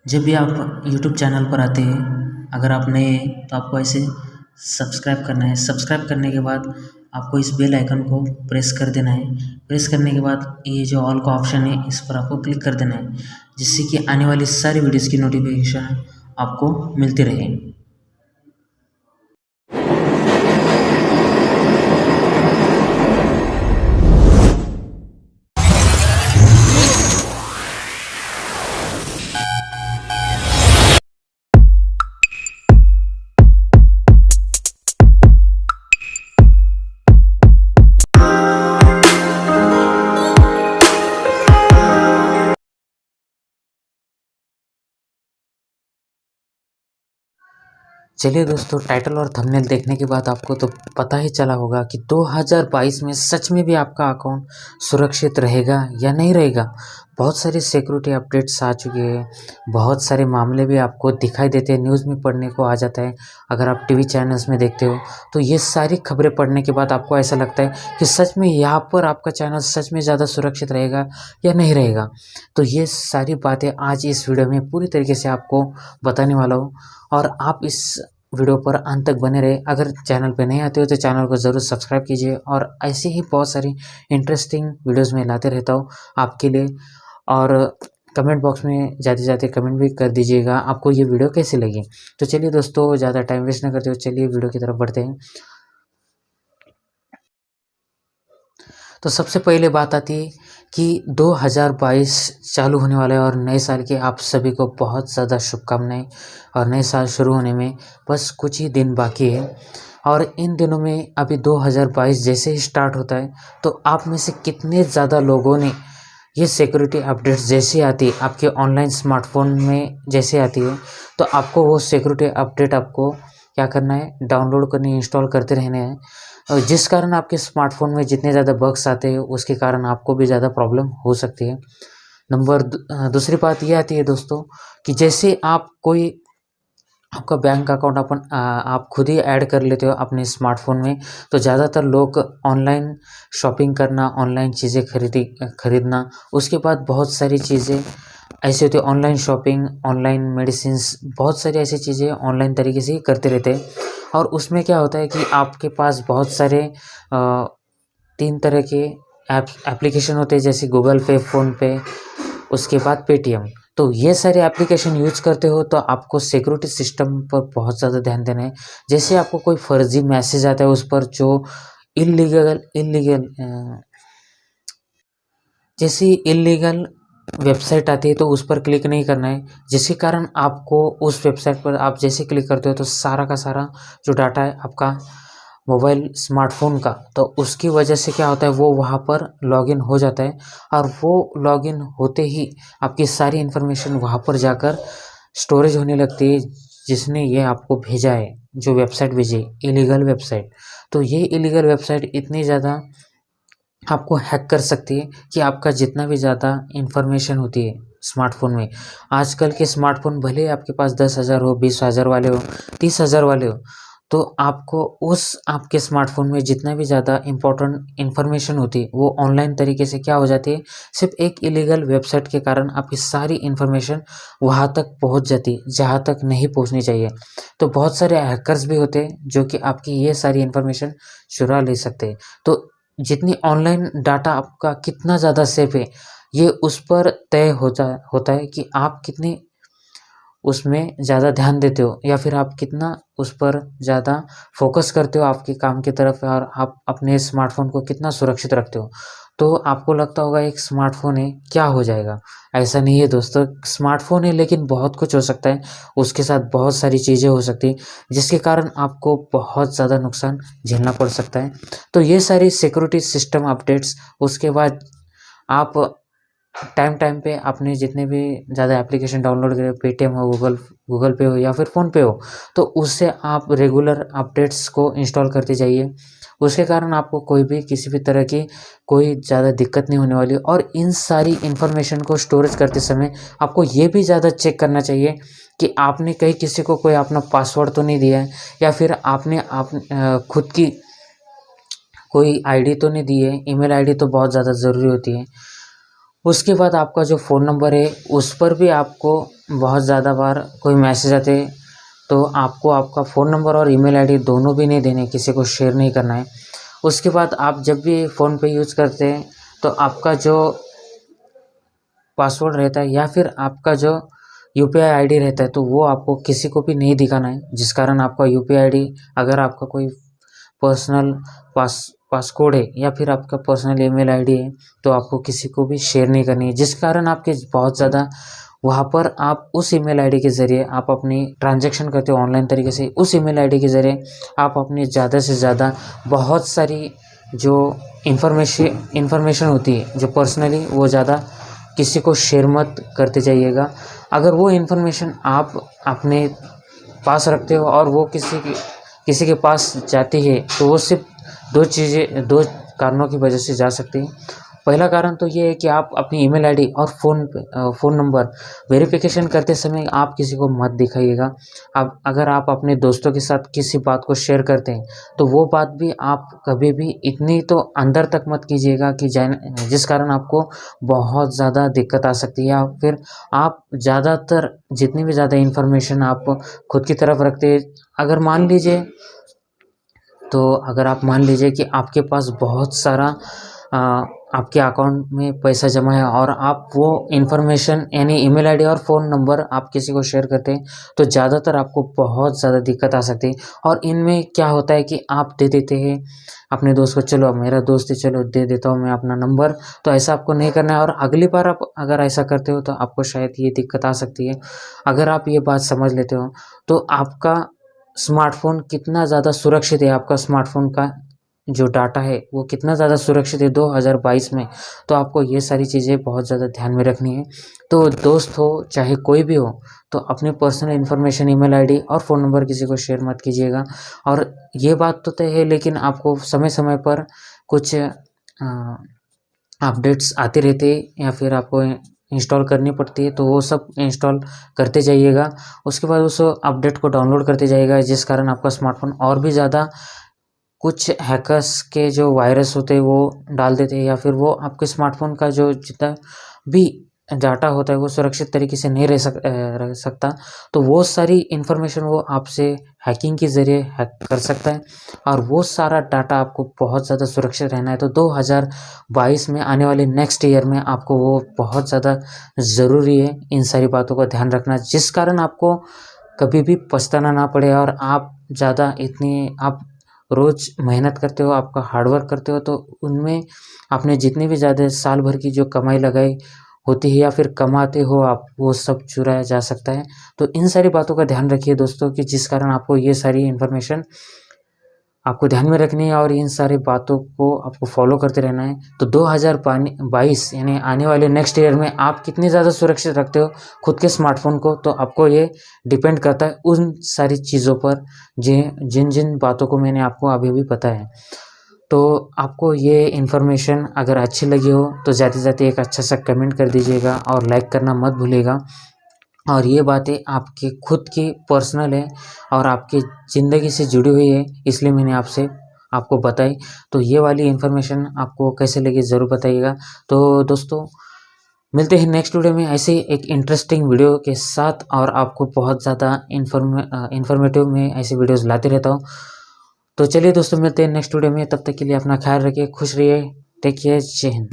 जब भी आप यूट्यूब चैनल पर आते हैं, अगर आप नए हैं तो आपको ऐसे सब्सक्राइब करना है। सब्सक्राइब करने के बाद आपको इस बेल आइकन को प्रेस कर देना है। प्रेस करने के बाद ये जो ऑल का ऑप्शन है इस पर आपको क्लिक कर देना है, जिससे कि आने वाली सारी वीडियोस की नोटिफिकेशन आपको मिलती रहे। चलिए दोस्तों, टाइटल और थंबनेल देखने के बाद आपको तो पता ही चला होगा कि 2022 में सच में भी आपका अकाउंट सुरक्षित रहेगा या नहीं रहेगा। बहुत सारी सिक्योरिटी अपडेट्स आ चुके हैं, बहुत सारे मामले भी आपको दिखाई देते हैं, न्यूज़ में पढ़ने को आ जाता है। अगर आप टीवी चैनल्स में देखते हो तो ये सारी खबरें पढ़ने के बाद आपको ऐसा लगता है कि सच में यहाँ पर आपका चैनल सच में ज़्यादा सुरक्षित रहेगा या नहीं रहेगा। तो ये सारी बातें आज इस वीडियो में पूरी तरीके से आपको बताने वाला हूँ, और आप इस वीडियो पर अंत तक बने रहे। अगर चैनल पे नहीं आते हो तो चैनल को ज़रूर सब्सक्राइब कीजिए, और ऐसे ही बहुत सारी इंटरेस्टिंग वीडियोस में लाते रहता हूँ आपके लिए। और कमेंट बॉक्स में जाते जाते कमेंट भी कर दीजिएगा आपको ये वीडियो कैसी लगी। तो चलिए दोस्तों, ज़्यादा टाइम वेस्ट ना करते हो, चलिए वीडियो की तरफ बढ़ते हैं। तो सबसे पहले बात आती है कि 2022 चालू होने वाला है, और नए साल की आप सभी को बहुत ज़्यादा शुभकामनाएं। और नए साल शुरू होने में बस कुछ ही दिन बाकी है, और इन दिनों में अभी 2022 जैसे ही स्टार्ट होता है तो आप में से कितने ज़्यादा लोगों ने ये सिक्योरिटी अपडेट्स जैसे आती है आपके ऑनलाइन स्मार्टफोन में जैसे आती है, तो आपको वो सिक्योरिटी अपडेट आपको क्या करना है, डाउनलोड करने, इंस्टॉल करते रहने हैं। और जिस कारण आपके स्मार्टफोन में जितने ज़्यादा बग्स आते हैं उसके कारण आपको भी ज़्यादा प्रॉब्लम हो सकती है। दूसरी बात ये आती है दोस्तों कि जैसे आप कोई आपका बैंक अकाउंट आप खुद ही ऐड कर लेते हो अपने स्मार्टफोन में, तो ज़्यादातर लोग ऑनलाइन शॉपिंग करना, ऑनलाइन चीज़ें खरीदना, उसके बाद बहुत सारी चीज़ें ऐसे होती है, ऑनलाइन शॉपिंग, ऑनलाइन मेडिसिन्स, बहुत सारी ऐसी चीज़ें ऑनलाइन तरीके से ही करते रहते हैं। और उसमें क्या होता है कि आपके पास बहुत सारे 3 तरह के एप्लीकेशन होते हैं, जैसे गूगल पे, फ़ोनपे, उसके बाद पेटीएम। तो ये सारे एप्लीकेशन यूज़ करते हो तो आपको सिक्योरिटी सिस्टम पर बहुत ज़्यादा ध्यान देना है। जैसे आपको कोई फर्जी मैसेज आता है उस पर जो इल्लीगल इल्लीगल जैसी इल्लीगल वेबसाइट आती है तो उस पर क्लिक नहीं करना है, जिसके कारण आपको उस वेबसाइट पर आप जैसे क्लिक करते हो तो सारा का सारा जो डाटा है आपका मोबाइल स्मार्टफोन का, तो उसकी वजह से क्या होता है, वो वहाँ पर लॉगिन हो जाता है। और वो लॉगिन होते ही आपकी सारी इन्फॉर्मेशन वहाँ पर जाकर स्टोरेज होने लगती है, जिसने ये आपको भेजा है, जो वेबसाइट भेजी है, इलीगल वेबसाइट। तो ये इलीगल वेबसाइट इतनी ज़्यादा आपको हैक कर सकती है कि आपका जितना भी ज़्यादा इन्फॉर्मेशन होती है स्मार्टफोन में, आजकल के स्मार्टफोन भले आपके पास 10,000 हो, 20,000 वाले हो, 30,000 वाले हो, तो आपको उस आपके स्मार्टफोन में जितना भी ज़्यादा इम्पोर्टेंट इन्फॉर्मेशन होती है वो ऑनलाइन तरीके से क्या हो जाती है, सिर्फ एक इलीगल वेबसाइट के कारण आपकी सारी इन्फॉर्मेशन वहाँ तक पहुँच जाती है जहाँ तक नहीं पहुँचनी चाहिए। तो बहुत सारे हैकर्स भी होते हैं जो कि आपकी ये सारी इन्फॉर्मेशन चुरा ले सकते हैं। तो जितनी ऑनलाइन डाटा आपका कितना ज़्यादा सेफ है, ये उस पर तय होता है कि आप कितनी उसमें ज़्यादा ध्यान देते हो, या फिर आप कितना उस पर ज़्यादा फ़ोकस करते हो आपके काम की तरफ, और आप अपने स्मार्टफ़ोन को कितना सुरक्षित रखते हो। तो आपको लगता होगा एक स्मार्टफ़ोन है, क्या हो जाएगा? ऐसा नहीं है दोस्तों, स्मार्टफ़ोन है लेकिन बहुत कुछ हो सकता है, उसके साथ बहुत सारी चीज़ें हो सकती हैं, जिसके कारण आपको बहुत ज़्यादा नुकसान झेलना पड़ सकता है। तो ये सारी सिक्योरिटी सिस्टम अपडेट्स, उसके बाद आप टाइम पे आपने जितने भी ज़्यादा एप्लीकेशन डाउनलोड करे, पेटीएम हो, गूगल पे हो या फिर फ़ोनपे हो, तो उससे आप रेगुलर अपडेट्स को इंस्टॉल करते जाइए। उसके कारण आपको कोई भी किसी भी तरह की कोई ज़्यादा दिक्कत नहीं होने वाली। और इन सारी इन्फॉर्मेशन को स्टोरेज करते समय आपको ये भी ज़्यादा चेक करना चाहिए कि आपने कहीं किसी को कोई अपना पासवर्ड तो नहीं दिया है, या फिर आपने खुद की कोई आईडी तो नहीं दी है। ईमेल आईडी तो बहुत ज़्यादा ज़रूरी होती है। उसके बाद आपका जो फ़ोन नंबर है उस पर भी आपको बहुत ज़्यादा बार कोई मैसेज आते तो आपको आपका फ़ोन नंबर और ईमेल आईडी दोनों भी नहीं देने, किसी को शेयर नहीं करना है। उसके बाद आप जब भी फ़ोन पे यूज़ करते हैं तो आपका जो पासवर्ड रहता है या फिर आपका जो यूपीआई आईडी रहता है तो वो आपको किसी को भी नहीं दिखाना है, जिस कारण आपका यूपीआई आईडी, अगर आपका कोई पर्सनल पासकोड है या फिर आपका पर्सनल ईमेल आईडी है तो आपको किसी को भी शेयर नहीं करनी है, जिस कारण आपके बहुत ज़्यादा वहाँ पर आप उस ईमेल आईडी के ज़रिए आप अपनी ट्रांजैक्शन करते हो ऑनलाइन तरीके से। उस ईमेल आईडी के ज़रिए आप अपनी ज़्यादा से ज़्यादा बहुत सारी जो इन्फॉर्मेशन होती है जो पर्सनली, वो ज़्यादा किसी को शेयर मत करते जाइएगा। अगर वो इन्फॉर्मेशन आप अपने पास रखते हो और वो किसी के पास जाती है तो वो सिर्फ दो कारणों की वजह से जा सकती है। पहला कारण तो ये है कि आप अपनी ईमेल आईडी और फ़ोन नंबर वेरिफिकेशन करते समय आप किसी को मत दिखाइएगा। अब अगर आप अपने दोस्तों के साथ किसी बात को शेयर करते हैं तो वो बात भी आप कभी भी इतनी तो अंदर तक मत कीजिएगा कि जिस कारण आपको बहुत ज़्यादा दिक्कत आ सकती है, या फिर आप ज़्यादातर जितनी भी ज़्यादा इन्फॉर्मेशन आप खुद की तरफ रखते हैं, अगर आप मान लीजिए कि आपके पास बहुत सारा आपके अकाउंट में पैसा जमा है और आप वो इन्फॉर्मेशन यानी ईमेल आईडी और फ़ोन नंबर आप किसी को शेयर करते हैं तो ज़्यादातर आपको बहुत ज़्यादा दिक्कत आ सकती है। और इनमें क्या होता है कि आप दे देते हैं अपने दोस्त को, चलो मेरा दोस्त है, चलो दे देता हूँ मैं अपना नंबर, तो ऐसा आपको नहीं करना है। और अगली बार आप अगर ऐसा करते हो तो आपको शायद ये दिक्कत आ सकती है। अगर आप ये बात समझ लेते हो तो आपका स्मार्टफ़ोन कितना ज़्यादा सुरक्षित है, आपका स्मार्टफ़ोन का जो डाटा है वो कितना ज़्यादा सुरक्षित है 2022 में, तो आपको ये सारी चीज़ें बहुत ज़्यादा ध्यान में रखनी है। तो दोस्त हो चाहे कोई भी हो, तो अपने पर्सनल इन्फॉर्मेशन, ईमेल आईडी और फ़ोन नंबर किसी को शेयर मत कीजिएगा। और ये बात तो तय है, लेकिन आपको समय समय पर कुछ अपडेट्स आते रहते हैं या फिर आपको इंस्टॉल करनी पड़ती है, तो वो सब इंस्टॉल करते जाइएगा। उसके बाद उस अपडेट को डाउनलोड करते जाइएगा, जिस कारण आपका स्मार्टफ़ोन और भी ज़्यादा कुछ हैकर्स के जो वायरस होते हैं वो डाल देते हैं, या फिर वो आपके स्मार्टफ़ोन का जो जितना भी डाटा होता है वो सुरक्षित तरीके से नहीं रह सकता। तो वो सारी इन्फॉर्मेशन वो आपसे हैकिंग के ज़रिए हैक कर सकता है, और वो सारा डाटा आपको बहुत ज़्यादा सुरक्षित रहना है। तो 2022 में आने वाले नेक्स्ट ईयर में आपको वो बहुत ज़्यादा ज़रूरी है इन सारी बातों का ध्यान रखना, जिस कारण आपको कभी भी पछताना ना पड़े। और आप आप रोज़ मेहनत करते हो, आपका हार्डवर्क करते हो, तो उनमें आपने जितनी भी ज़्यादा साल भर की जो कमाई लगाई होती है या फिर कमाते हो आप, वो सब चुराया जा सकता है। तो इन सारी बातों का ध्यान रखिए दोस्तों, कि जिस कारण आपको ये सारी इन्फॉर्मेशन आपको ध्यान में रखनी है और इन सारी बातों को आपको फॉलो करते रहना है। तो 2022 यानी आने वाले नेक्स्ट ईयर में आप कितनी ज़्यादा सुरक्षित रखते हो खुद के स्मार्टफ़ोन को, तो आपको ये डिपेंड करता है उन सारी चीज़ों पर जिन जिन बातों को मैंने आपको अभी भी बताया है। तो आपको ये इन्फॉर्मेशन अगर अच्छी लगी हो तो ज़्यादा से ज़्यादा एक अच्छा सा कमेंट कर दीजिएगा और लाइक करना मत भूलिएगा। और ये बातें आपकी खुद की पर्सनल है और आपकी ज़िंदगी से जुड़ी हुई है, इसलिए मैंने आपको बताई। तो ये वाली इन्फॉर्मेशन आपको कैसे लगी ज़रूर बताइएगा। तो दोस्तों, मिलते हैं नेक्स्ट वीडियो में ऐसे ही एक इंटरेस्टिंग वीडियो के साथ, और आपको बहुत ज़्यादा इन्फॉर्मेटिव में ऐसे वीडियोज़ लाते रहता हूँ। तो चलिए दोस्तों, मिलते हैं नेक्स्ट वीडियो में। तब तक के लिए अपना ख्याल रखिए, खुश रहिए, टेक केयर, जय हिंद।